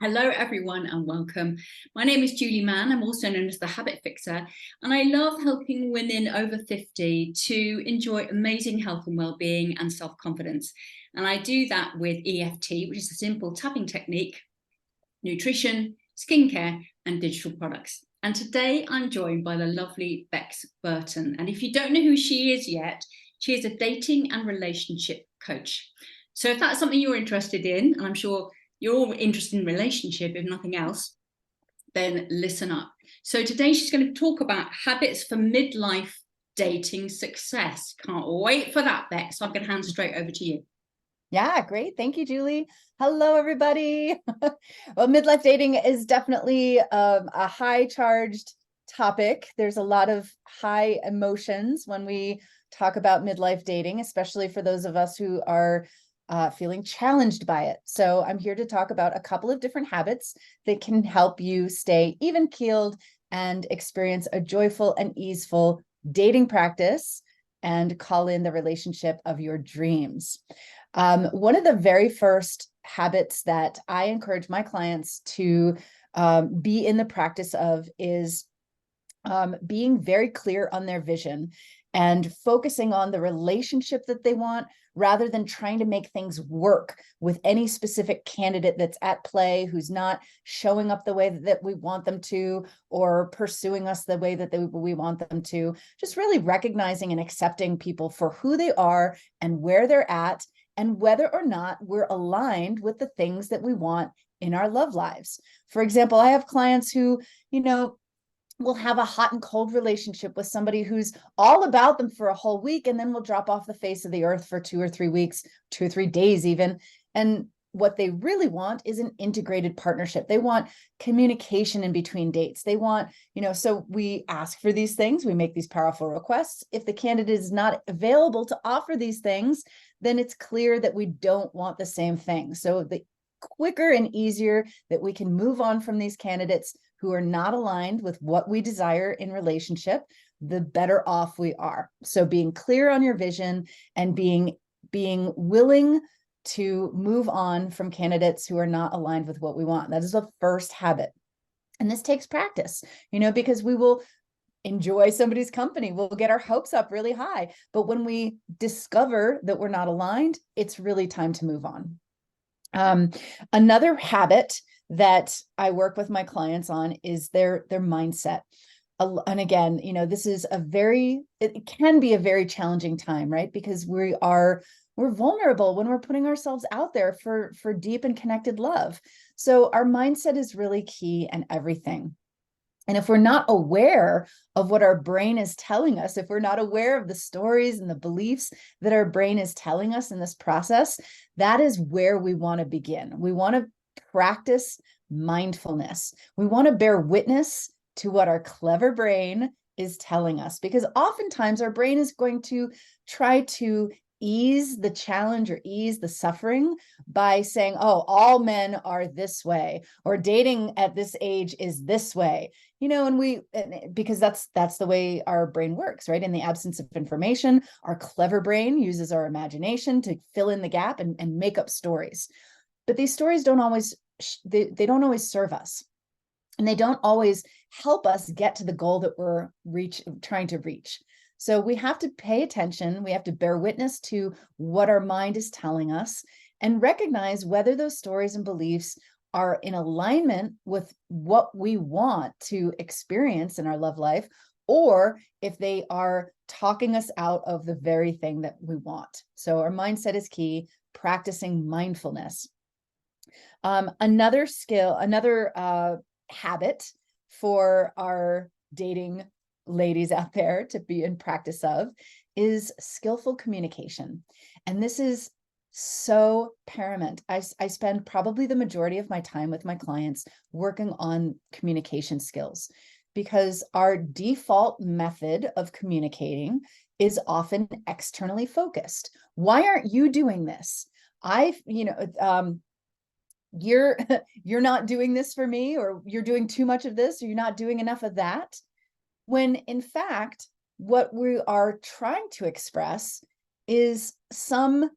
Hello, everyone, and welcome. My name is Julie Mann. I'm also known as the Habit Fixer, and I love helping women over 50 to enjoy amazing health and well-being and self-confidence. And I do that with EFT, which is a simple tapping technique, nutrition, skincare, and digital products. And today I'm joined by the lovely Bex Burton. And if you don't know who she is yet, she is a dating and relationship coach. So if that's something you're interested in, and I'm sure you're all interested in relationship, if nothing else, then listen up. So today she's going to talk about habits for midlife dating success. Can't wait for that, Bex. So I'm going to hand straight over to you. Yeah, great. Thank you, Julie. Hello, everybody. Well, midlife dating is definitely a high-charged topic. There's a lot of high emotions when we talk about midlife dating, especially for those of us who are feeling challenged by it. So I'm here to talk about a couple of different habits that can help you stay even-keeled and experience a joyful and easeful dating practice and call in the relationship of your dreams. One of the very first habits that I encourage my clients to be in the practice of is being very clear on their vision and focusing on the relationship that they want rather than trying to make things work with any specific candidate that's at play who's not showing up the way that we want them to or pursuing us the way that we want them to. Just really recognizing and accepting people for who they are and where they're at, and whether or not we're aligned with the things that we want in our love lives. For example, I have clients who, will have a hot and cold relationship with somebody who's all about them for a whole week, and then will drop off the face of the earth for 2 or 3 weeks, 2 or 3 days even. And what they really want is an integrated partnership. They want communication in between dates. They want, so we ask for these things, we make these powerful requests. If the candidate is not available to offer these things, then it's clear that we don't want the same thing. So the quicker and easier that we can move on from these candidates who are not aligned with what we desire in relationship, the better off we are. So being clear on your vision and being willing to move on from candidates who are not aligned with what we want. That is the first habit. And this takes practice, because we will enjoy somebody's company. We'll get our hopes up really high. But when we discover that we're not aligned, it's really time to move on. Another habit that I work with my clients on is their mindset. And again, this is it can be a very challenging time, right? Because we're vulnerable when we're putting ourselves out there for deep and connected love. So our mindset is really key and everything. And if we're not aware of what our brain is telling us, if we're not aware of the stories and the beliefs that our brain is telling us in this process, that is where we want to begin. We want to practice mindfulness. We want to bear witness to what our clever brain is telling us, because oftentimes our brain is going to try to ease the challenge or ease the suffering by saying, oh, all men are this way, or dating at this age is this way, because that's the way our brain works, right? In the absence of information, our clever brain uses our imagination to fill in the gap and make up stories. But these stories don't always serve us, and they don't always help us get to the goal that we're trying to reach. So we have to pay attention. We have to bear witness to what our mind is telling us and recognize whether those stories and beliefs are in alignment with what we want to experience in our love life, or if they are talking us out of the very thing that we want. So our mindset is key, practicing mindfulness. Another habit for our dating ladies out there to be in practice of is skillful communication. And this is so paramount. I spend probably the majority of my time with my clients working on communication skills, because our default method of communicating is often externally focused. Why aren't you doing this? You're not doing this for me, or you're doing too much of this, or you're not doing enough of that. When in fact, what we are trying to express is some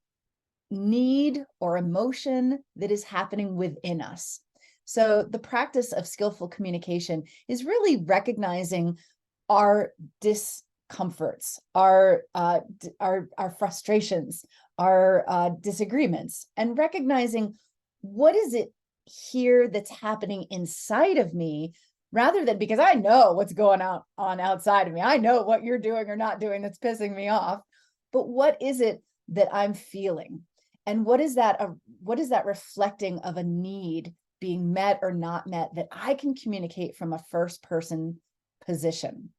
need or emotion that is happening within us. So the practice of skillful communication is really recognizing our discomforts, our frustrations, our disagreements, and recognizing what is it here that's happening inside of me, rather than, because I know what's going on outside of me. I know what you're doing or not doing that's pissing me off. But what is it that I'm feeling? And what is that reflecting of a need being met or not met that I can communicate from a first person position?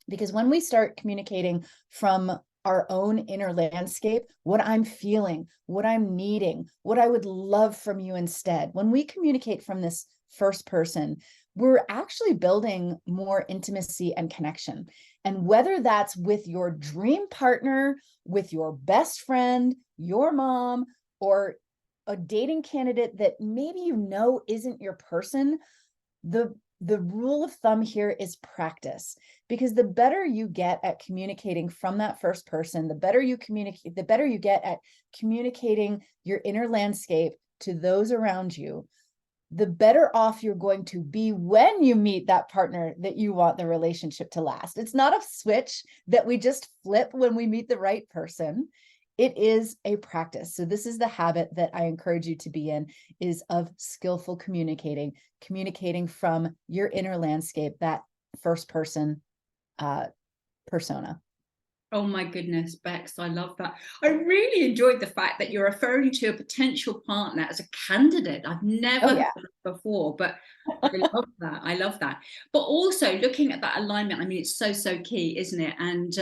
Because when we start communicating from our own inner landscape, what I'm feeling, what I'm needing, what I would love from you instead, when we communicate from this first person, we're actually building more intimacy and connection. And whether that's with your dream partner, with your best friend, your mom, or a dating candidate that maybe you know isn't your person, the rule of thumb here is practice, because the better you get at communicating from that first person, the better you communicate, the better you get at communicating your inner landscape to those around you, the better off you're going to be when you meet that partner that you want the relationship to last. It's not a switch that we just flip when we meet the right person. It is a practice. So this is the habit that I encourage you to be in, is of skillful communicating from your inner landscape, that first person persona. Oh my goodness, Bex, I love that. I really enjoyed the fact that you're referring to a potential partner as a candidate. I've never heard that before, but I love that. I love that. But also looking at that alignment, I mean, it's so key, isn't it? And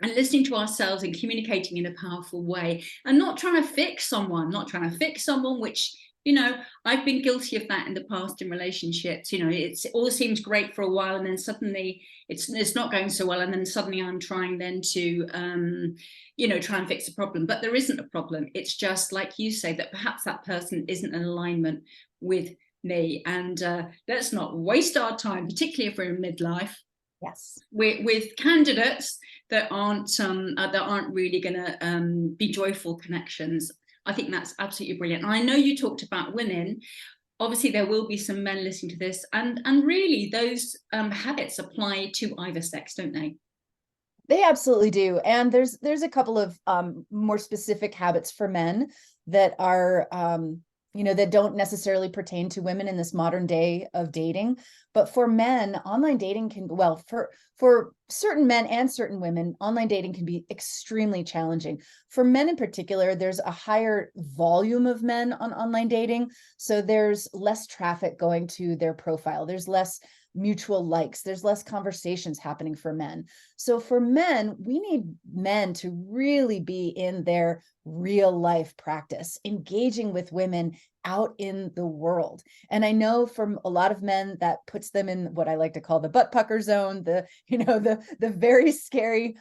listening to ourselves and communicating in a powerful way, and not trying to fix someone, which, you know, I've been guilty of that in the past in relationships. You know, it all seems great for a while, and then suddenly it's not going so well, and then suddenly I'm trying then to you know, try and fix a problem, but there isn't a problem. It's just like you say, that perhaps that person isn't in alignment with me, and let's not waste our time, particularly if we're in midlife, with candidates that aren't really going to be joyful connections. I think that's absolutely brilliant. And I know you talked about women. Obviously, there will be some men listening to this, and really those habits apply to either sex, don't they? They absolutely do. And there's a couple of more specific habits for men that are you know, that don't necessarily pertain to women in this modern day of dating. But for men, online dating can, well, for certain men and certain women, online dating can be extremely challenging. For men in particular, there's a higher volume of men on online dating. So there's less traffic going to their profile. There's less mutual likes. There's less conversations happening for men. So for men, we need men to really be in their real life practice, engaging with women out in the world. And I know from a lot of men that puts them in what I like to call the butt pucker zone, the very scary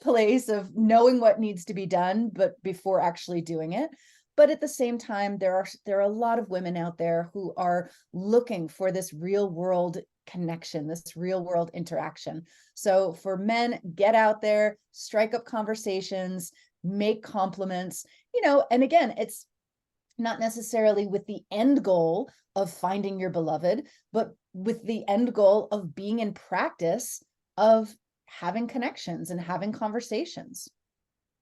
place of knowing what needs to be done, but before actually doing it. But at the same time, there are a lot of women out there who are looking for this real world connection, this real world interaction. So for men, get out there, strike up conversations, make compliments, you know, and again, it's not necessarily with the end goal of finding your beloved, but with the end goal of being in practice of having connections and having conversations.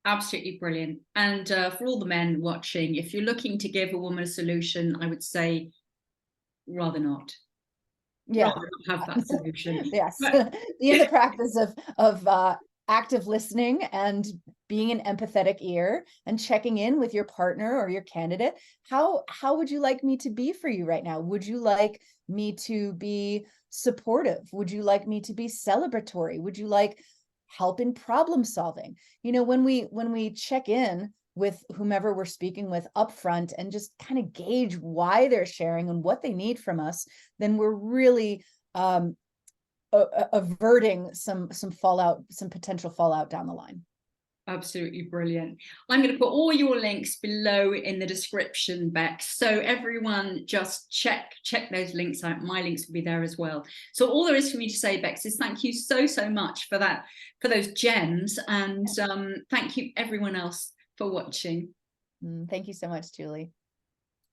Absolutely brilliant. And for all the men watching, if you're looking to give a woman a solution, I would say rather not. Yeah, have that solution. Yes. Be in the practice of active listening and being an empathetic ear and checking in with your partner or your candidate. How would you like me to be for you right now? Would you like me to be supportive? Would you like me to be celebratory? Would you like help in problem solving? You know, when we check in with whomever we're speaking with upfront and just kind of gauge why they're sharing and what they need from us, then we're really averting some fallout, some potential fallout down the line. Absolutely brilliant. I'm going to put all your links below in the description, Bex. So everyone just check those links out. My links will be there as well. So all there is for me to say, Bex, is thank you so much for that, for those gems. And thank you everyone else for watching. Thank you so much, Julie.